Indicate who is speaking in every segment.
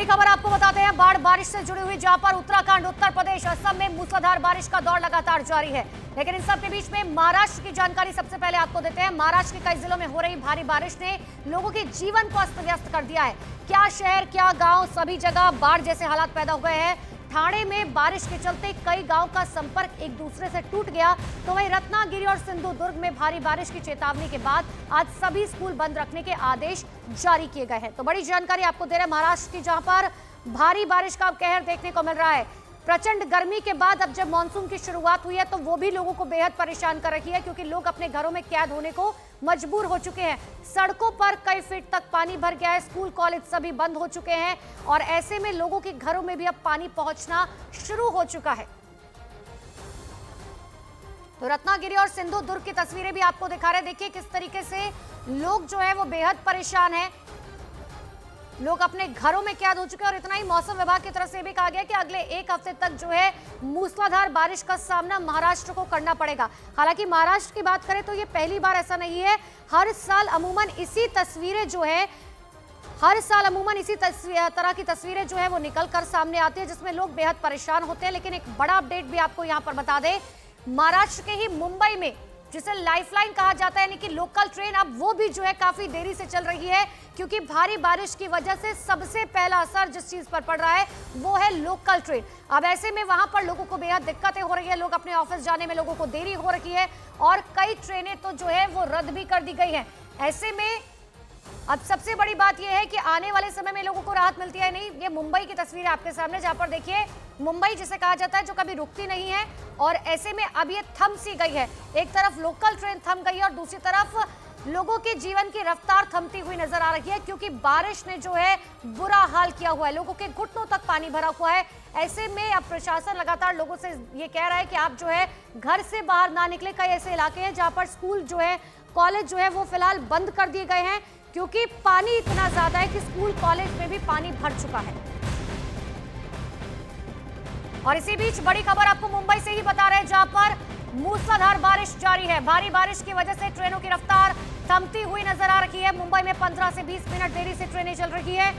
Speaker 1: खबर आपको बताते हैं, बाढ़ बारिश से जुड़ी हुई, जहां पर उत्तराखंड, उत्तर प्रदेश, असम में मूसलाधार बारिश का दौर लगातार जारी है। लेकिन इन सब के बीच में महाराष्ट्र की जानकारी सबसे पहले आपको देते हैं। महाराष्ट्र के कई जिलों में हो रही भारी बारिश ने लोगों के जीवन को अस्त व्यस्त कर दिया है। क्या शहर, क्या गांव, सभी जगह बाढ़ जैसे हालात पैदा हो गए हैं। ठाणे में बारिश के चलते कई गांव का संपर्क एक दूसरे से टूट गया, तो वहीं रत्नागिरी और सिंधुदुर्ग में भारी बारिश की चेतावनी के बाद आज सभी स्कूल बंद रखने के आदेश जारी किए गए हैं। तो बड़ी जानकारी आपको दे रहे हैं महाराष्ट्र की, जहां पर भारी बारिश का कहर देखने को मिल रहा है। प्रचंड गर्मी के बाद अब जब मानसून की शुरुआत हुई है तो वो भी लोगों को बेहद परेशान कर रही है, क्योंकि लोग अपने घरों में कैद होने को मजबूर हो चुके हैं। सड़कों पर कई फीट तक पानी भर गया है, स्कूल कॉलेज सभी बंद हो चुके हैं और ऐसे में लोगों के घरों में भी अब पानी पहुंचना शुरू हो चुका है। तो रत्नागिरी और सिंधुदुर्ग की तस्वीरें भी आपको दिखा रहे हैं। देखिए किस तरीके से लोग जो है वो बेहद परेशान है, लोग अपने घरों में कैद हो चुके हैं। और इतना ही, मौसम विभाग की तरफ से भी कहा गया कि अगले एक हफ्ते तक जो है मूसलाधार बारिश का सामना महाराष्ट्र को करना पड़ेगा। हालांकि महाराष्ट्र की बात करें तो ये पहली बार ऐसा नहीं है, हर साल अमूमन इसी तस्वीरें जो है, हर साल अमूमन इसी तरह की तस्वीरें जो है वो निकल कर सामने आती है, जिसमें लोग बेहद परेशान होते हैं। लेकिन एक बड़ा अपडेट भी आपको यहाँ पर बता दें, महाराष्ट्र के ही मुंबई में, जिसे लाइफलाइन कहा जाता है, यानी कि लोकल ट्रेन, अब वो भी जो है काफी देरी से चल रही है, क्योंकि भारी बारिश की वजह से सबसे पहला असर जिस चीज पर पड़ रहा है वो है लोकल ट्रेन। अब ऐसे में वहां पर लोगों को बेहद दिक्कतें हो रही है, लोग अपने ऑफिस जाने में लोगों को देरी हो रही है और कई ट्रेनें तो जो है वो रद्द भी कर दी गई हैं। ऐसे में अब सबसे बड़ी बात यह है कि आने वाले समय में लोगों को राहत मिलती है नहीं। ये मुंबई की तस्वीर है आपके सामने, जहां पर देखिए मुंबई जिसे कहा जाता है जो कभी रुकती नहीं है, और ऐसे में अब ये थम सी गई है। एक तरफ लोकल ट्रेन थम गई है और दूसरी तरफ लोगों के जीवन की रफ्तार थमती हुई नजर आ रही है, क्योंकि बारिश ने जो है बुरा हाल किया हुआ है, लोगों के घुटनों तक पानी भरा हुआ है। ऐसे में अब प्रशासन लगातार लोगों से ये कह रहा है कि आप जो है घर से बाहर ना निकले। कई ऐसे इलाके हैं जहां पर स्कूल जो है, कॉलेज जो है वो फिलहाल बंद कर दिए गए हैं, क्योंकि पानी इतना ज्यादा है कि स्कूल कॉलेज में भी पानी भर चुका है। और इसी बीच बड़ी खबर आपको मुंबई से ही बता रहे हैं, जहां पर मूसलाधार बारिश जारी है। भारी बारिश की वजह से ट्रेनों की रफ्तार थमती हुई नजर आ रही है। मुंबई में 15 से 20 मिनट देरी से ट्रेनें चल रही है।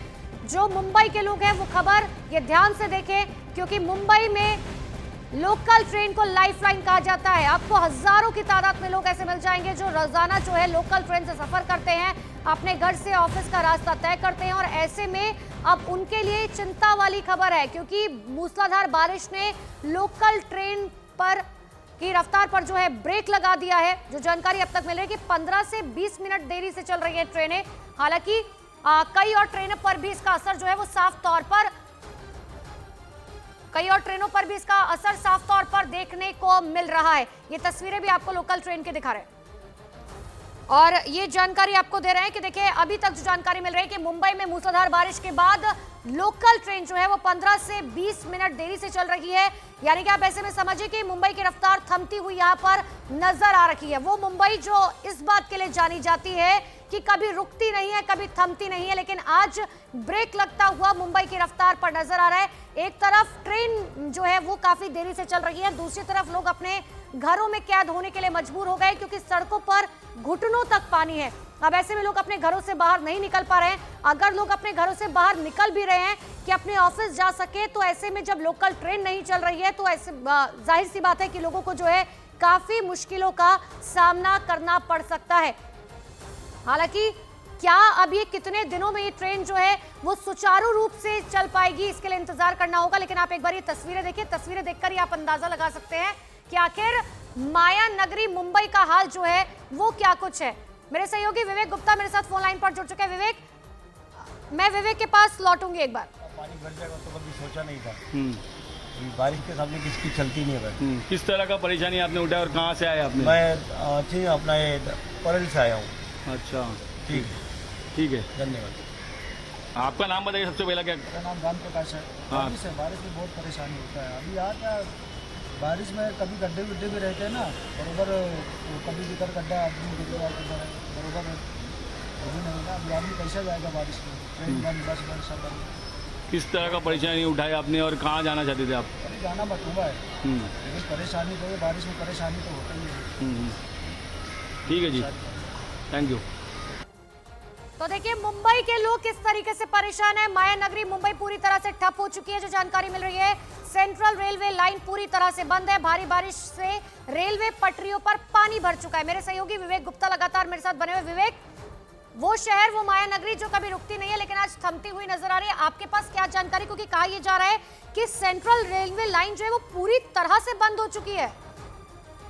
Speaker 1: जो मुंबई के लोग हैं वो खबर ये ध्यान से देखें, क्योंकि मुंबई में लोकल ट्रेन को लाइफलाइन कहा जाता है। आपको हजारों की तादाद में लोग ऐसे मिल जाएंगे जो रोजाना जो है लोकल ट्रेन से सफर करते हैं, अपने घर से ऑफिस का रास्ता तय करते हैं, और ऐसे में अब उनके लिए चिंता वाली खबर है, क्योंकि मूसलाधार बारिश ने लोकल ट्रेन पर की रफ्तार पर जो है ब्रेक लगा दिया है। जो जानकारी अब तक मिल रही है कि 15 से 20 मिनट देरी से चल रही है ट्रेनें। हालांकि कई और ट्रेनों पर भी इसका असर जो है वो साफ तौर पर, कई और ट्रेनों पर भी इसका असर साफ तौर पर देखने को मिल रहा है। ये तस्वीरें भी आपको लोकल ट्रेन की दिखा रहे हैं और ये जानकारी आपको दे रहे हैं कि देखिए अभी तक जो जानकारी मिल रही है कि मुंबई में मूसलाधार बारिश के बाद लोकल ट्रेन जो है वो 15 से 20 मिनट देरी से चल रही है। यानी कि आप ऐसे में समझिए कि मुंबई की रफ्तार थमती हुई यहाँ पर नजर आ रही है। वो मुंबई जो इस बात के लिए जानी जाती है कि कभी रुकती नहीं है, कभी थमती नहीं है, लेकिन आज ब्रेक लगता हुआ मुंबई की रफ्तार पर नजर आ रहा है। एक तरफ ट्रेन जो है वो काफी देरी से चल रही है, दूसरी तरफ लोग अपने घरों में कैद होने के लिए मजबूर हो गए, क्योंकि सड़कों पर घुटनों तक पानी है। अब ऐसे में लोग अपने घरों से बाहर नहीं निकल पा रहे हैं। अगर लोग अपने घरों से बाहर निकल भी रहे हैं कि अपने ऑफिस जा सके, तो ऐसे में जब लोकल ट्रेन नहीं चल रही है तो ऐसे जाहिर सी बात है कि लोगों को जो है काफी मुश्किलों का सामना करना पड़ सकता है। हालांकि क्या अब ये कितने दिनों में ये ट्रेन जो है वो सुचारू रूप से चल पाएगी, इसके लिए इंतजार करना होगा। लेकिन आप एक बार ये तस्वीरें देखिए, तस्वीरें देखकर ही आप अंदाजा लगा सकते हैं कि आखिर माया नगरी मुंबई का हाल जो है वो क्या कुछ है। मेरे सहयोगी विवेक गुप्ता मेरे साथ फोन लाइन पर जुड़ चुके हैं। विवेक, मैं विवेक के पास लौटूंगी एक बार।
Speaker 2: पानी भर जाएगा तो कभी सोचा नहीं था। बारिश के सामने किसकी चलती नहीं है।
Speaker 3: किस तरह का परेशानी आपने उठाया और कहाँ से आए आपने?
Speaker 2: मैं अपना ये परल से आया हूँ।
Speaker 3: अच्छा, ठीक है,
Speaker 2: धन्यवाद।
Speaker 3: आपका नाम बताइए सबसे पहला। क्या?
Speaker 4: मेरा नाम राम प्रकाश है।
Speaker 3: हाँ।
Speaker 4: बारिश में बहुत परेशानी होता है। अभी यहाँ क्या बारिश में कभी गड्ढे गुड्ढे भी रहते हैं ना, बरोबर कभी इधर गड्ढा आदमी गिर गया बरोबर अभी नहीं ना। अभी आदमी कैसे जाएगा बारिश में? ट्रेन बंद, बस बंद, सब बंद।
Speaker 3: किस तरह का परेशानी उठाया आपने और कहाँ जाना चाहते थे आप?
Speaker 4: अभी जाना बटुआ है, लेकिन परेशानी तो है, बारिश में परेशानी तो होती ही है।
Speaker 3: ठीक है जी, थैंक यू।
Speaker 1: तो देखिए मुंबई के लोग किस तरीके से परेशान है। माया नगरी मुंबई पूरी तरह से ठप हो चुकी है। जो जानकारी मिल रही है, सेंट्रल रेलवे लाइन पूरी तरह से बंद है। भारी बारिश से रेलवे पटरियों पर पानी भर चुका है। मेरे सहयोगी विवेक गुप्ता लगातार मेरे साथ बने हुए। विवेक, वो शहर, वो माया नगरी जो कभी रुकती नहीं है लेकिन आज थमती हुई नजर आ रही है, आपके पास क्या जानकारी? क्योंकि कहा यह जा रहा है कि सेंट्रल रेलवे लाइन जो है वो पूरी तरह से बंद हो चुकी है।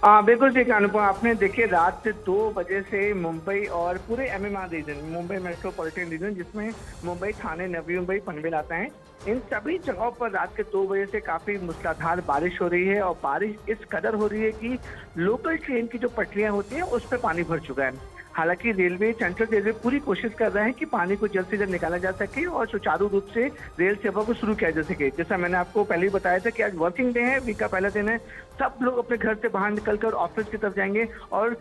Speaker 5: बिल्कुल ठीक अनुपम, आपने देखिए रात 2 बजे से मुंबई और पूरे MMR region, Mumbai metropolitan region जिसमें मुंबई, ठाणे, नवी मुंबई, पनवेल आता है, इन सभी जगहों पर रात के 2 बजे से काफी मूसलाधार बारिश हो रही है। और बारिश इस कदर हो रही है कि लोकल ट्रेन की जो पटरियां होती हैं उस पर पानी भर चुका है। हालांकि रेलवे, सेंट्रल रेलवे पूरी कोशिश कर रहा है कि पानी को जल्द से जल्द निकाला जा सके और सुचारू रूप से रेल सेवा को शुरू किया जा सके। जैसा मैंने आपको पहले ही बताया था कि आज वर्किंग डे है, वीक का पहला दिन है। सब लोग अपने घर से बाहर निकलकर ऑफिस की तरफ जाएंगे। और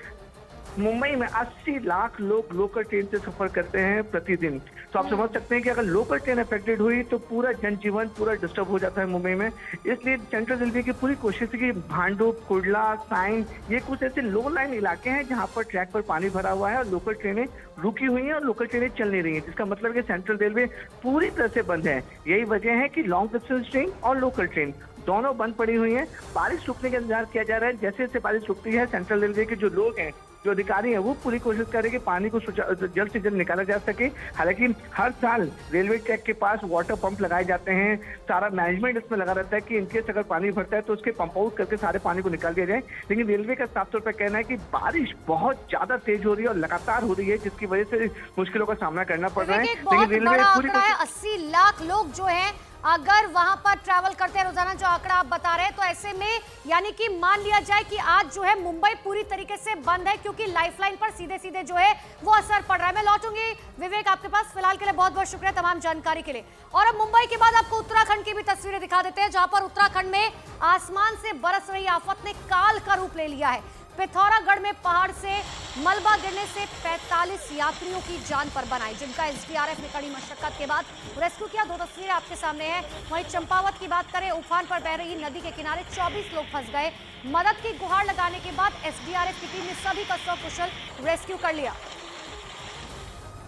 Speaker 5: मुंबई में 80 लाख लोग लोकल ट्रेन से सफर करते हैं प्रतिदिन। तो आप समझ सकते हैं कि अगर लोकल ट्रेन अफेक्टेड हुई तो पूरा जनजीवन पूरा डिस्टर्ब हो जाता है मुंबई में। इसलिए सेंट्रल रेलवे की पूरी कोशिश है कि भांडुप, कुर्ला, साइन, ये कुछ ऐसे लो लाइन इलाके हैं जहां पर ट्रैक पर पानी भरा हुआ है और लोकल ट्रेनें रुकी हुई हैं और लोकल ट्रेनें चल नहीं रही हैं, जिसका मतलब है कि सेंट्रल रेलवे पूरी तरह से बंद है। यही वजह है कि लॉन्ग डिस्टेंस ट्रेन और लोकल ट्रेन दोनों बंद पड़ी हुई हैं। बारिश रुकने का इंतजार किया जा रहा है। जैसे जैसे बारिश रुकती है, सेंट्रल रेलवे के जो लोग हैं, जो अधिकारी हैं, वो पूरी कोशिश कर रहे हैं कि पानी को जल्द से जल्द निकाला जा सके। हालांकि हर साल रेलवे ट्रैक के पास वाटर पंप लगाए जाते हैं, सारा मैनेजमेंट इसमें लगा रहता है कि इनकेस अगर पानी भरता है तो उसके पंप आउट करके सारे पानी को निकाल दिया जाए। लेकिन रेलवे का साफ तौर पर कहना है कि बारिश बहुत ज्यादा तेज हो रही है और लगातार हो रही है, जिसकी वजह से मुश्किलों का सामना करना पड़ रहा है।
Speaker 1: लेकिन रेलवे पूरी 80 लाख लोग जो है अगर वहां पर ट्रैवल करते हैं रोजाना, जो आंकड़ा आप बता रहे हैं, तो ऐसे में यानी कि मान लिया जाए कि आज जो है मुंबई पूरी तरीके से बंद है क्योंकि लाइफलाइन पर सीधे सीधे जो है वो असर पड़ रहा है। मैं लौटूंगी विवेक आपके पास, फिलहाल के लिए बहुत बहुत शुक्रिया तमाम जानकारी के लिए। और अब मुंबई के बाद आपको उत्तराखंड की भी तस्वीरें दिखा देते हैं, जहां पर उत्तराखंड में आसमान से बरस रही आफत ने काल का रूप ले लिया है। पिथौरागढ़ में पहाड़ से मलबा गिरने से 45 यात्रियों की जान पर बनाई, जिनका एसडीआरएफ ने कड़ी मशक्कत के बाद रेस्क्यू किया। 2 तस्वीरें आपके सामने हैं। वहीं चंपावत की बात करें, उफान पर बह रही नदी के किनारे 24 लोग फंस गए। मदद की गुहार लगाने के बाद एसडीआरएफ की टीम ने सभी का सकुशल रेस्क्यू कर लिया।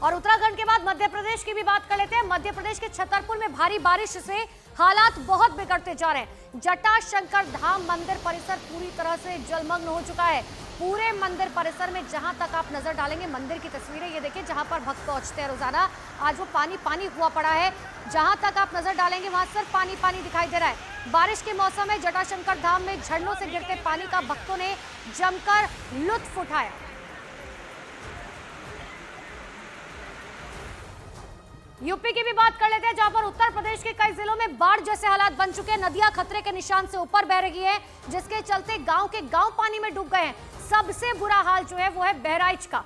Speaker 1: और उत्तराखंड के बाद मध्य प्रदेश की भी बात कर लेते हैं। मध्य प्रदेश के छतरपुर में भारी बारिश से हालात बहुत बिगड़ते जा रहे हैं। जटाशंकर धाम मंदिर परिसर पूरी तरह से जलमग्न हो चुका है। पूरे मंदिर परिसर में जहां तक आप नजर डालेंगे, मंदिर की तस्वीरें ये देखिए, जहां पर भक्त पहुंचते हैं रोजाना, आज वो पानी पानी हुआ पड़ा है। जहां तक आप नजर डालेंगे वहां सिर्फ पानी पानी दिखाई दे रहा है। बारिश के मौसम में जटाशंकर धाम में झरनों से गिरते पानी का भक्तों ने जमकर लुत्फ उठाया। यूपी की भी बात कर लेते हैं, जहां पर उत्तर प्रदेश के कई जिलों में बाढ़ जैसे हालात बन चुके हैं। नदियां खतरे के निशान से ऊपर बह रही है, जिसके चलते गांव के गांव पानी में डूब गए हैं। सबसे बुरा हाल जो है वो है बहराइच का,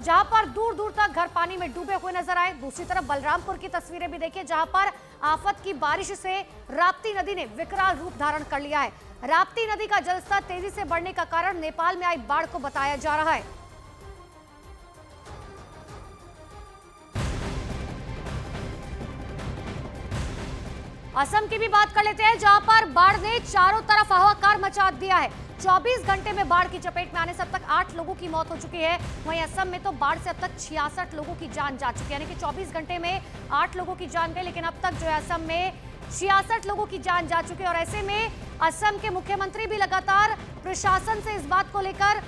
Speaker 1: जहां पर दूर दूर तक घर पानी में डूबे हुए नजर आए। दूसरी तरफ बलरामपुर की तस्वीरें भी देखिए, जहां पर आफत की बारिश से राप्ती नदी ने विकराल रूप धारण कर लिया है। राप्ती नदी का जलस्तर तेजी से बढ़ने का कारण नेपाल में आई बाढ़ को बताया जा रहा है। असम की भी बात कर लेते हैं, जहां पर बाढ़ ने चारों तरफ हाहाकार मचा दिया है। 24 घंटे में बाढ़ की चपेट में आने से अब तक 8 लोगों की मौत हो चुकी है। वहीं असम में तो बाढ़ से अब तक 66 लोगों की जान जा चुकी है, यानी कि 24 घंटे में 8 लोगों की जान गई, लेकिन अब तक जो है असम में 66 लोगों की जान जा चुकी है। और ऐसे में असम के मुख्यमंत्री भी लगातार प्रशासन से इस बात को लेकर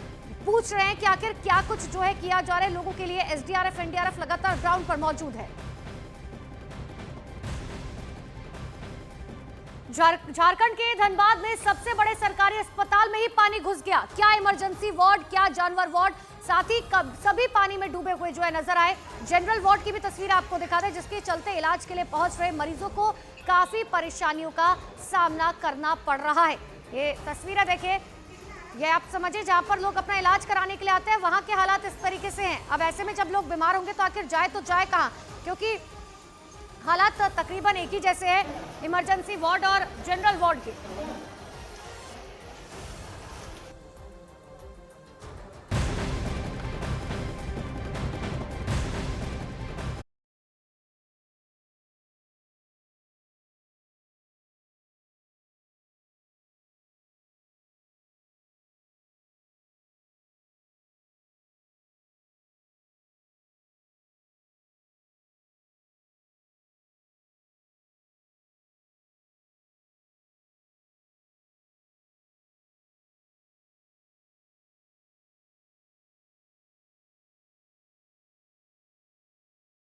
Speaker 1: पूछ रहे हैं कि आखिर क्या कुछ जो है किया जा रहा है लोगों के लिए। एसडीआरएफ, एनडीआरएफ लगातार ग्राउंड पर मौजूद है। झारखंड के धनबाद में सबसे बड़े सरकारी अस्पताल में ही पानी घुस गया। क्या इमरजेंसी वार्ड, क्या जानवर वार्ड, साथ ही सभी पानी में डूबे हुए जो है नजर आए। जनरल वार्ड की भी तस्वीर आपको दिखा दें, जिसके चलते इलाज के लिए पहुंच रहे मरीजों को काफी परेशानियों का सामना करना पड़ रहा है। ये तस्वीरें देखिए, ये आप समझिए, जहां पर लोग अपना इलाज कराने के लिए आते हैं वहां के हालात इस तरीके से हैं। अब ऐसे में जब लोग बीमार होंगे तो आखिर जाए तो जाए कहां, क्योंकि हालात तकरीबन एक ही जैसे हैं इमरजेंसी वार्ड और जनरल वार्ड के।